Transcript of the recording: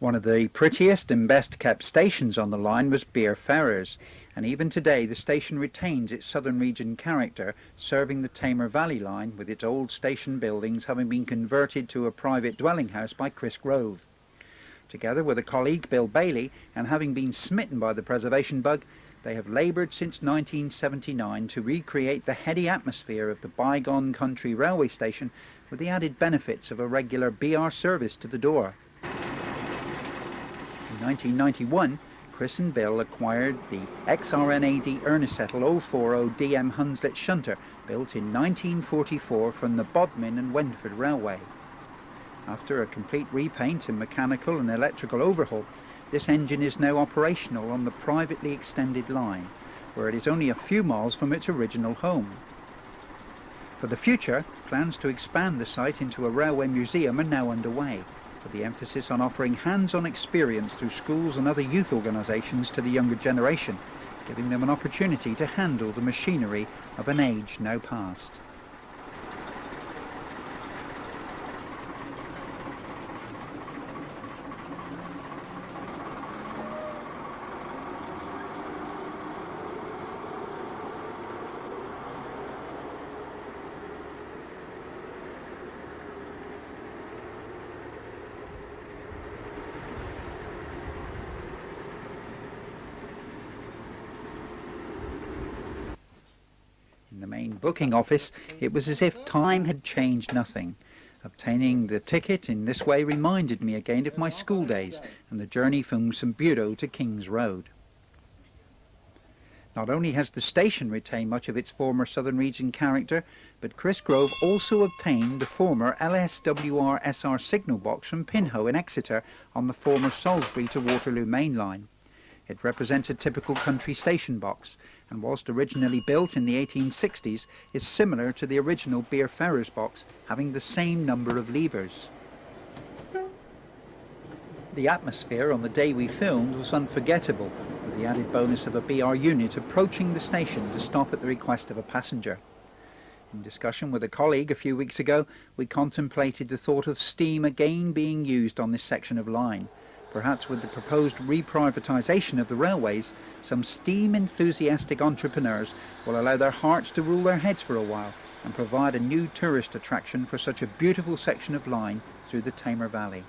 One of the prettiest and best kept stations on the line was Bere Ferrers, and even today the station retains its southern region character, serving the Tamar Valley Line, with its old station buildings having been converted to a private dwelling house by Chris Grove. Together with a colleague, Bill Bailey, and having been smitten by the preservation bug, they have laboured since 1979 to recreate the heady atmosphere of the bygone country railway station with the added benefits of a regular BR service to the door. In 1991, Chris and Bill acquired the XRNAD Ernesettle 040 DM Hunslet Shunter, built in 1944 from the Bodmin and Wentford Railway. After a complete repaint and mechanical and electrical overhaul, this engine is now operational on the privately extended line, where it is only a few miles from its original home. For the future, plans to expand the site into a railway museum are now underway, with the emphasis on offering hands-on experience through schools and other youth organisations to the younger generation, giving them an opportunity to handle the machinery of an age now past. In the main booking office, it was as if time had changed nothing. Obtaining the ticket in this way reminded me again of my school days and the journey from St Budo to King's Road. Not only has the station retained much of its former southern region character, but Chris Grove also obtained the former LSWR SR signal box from Pinhoe in Exeter on the former Salisbury to Waterloo main line. It represents a typical country station box, and whilst originally built in the 1860s, is similar to the original Bere Ferrers box, having the same number of levers. The atmosphere on the day we filmed was unforgettable, with the added bonus of a BR unit approaching the station to stop at the request of a passenger. In discussion with a colleague a few weeks ago, we contemplated the thought of steam again being used on this section of line. Perhaps with the proposed reprivatisation of the railways, some steam-enthusiastic entrepreneurs will allow their hearts to rule their heads for a while and provide a new tourist attraction for such a beautiful section of line through the Tamar Valley.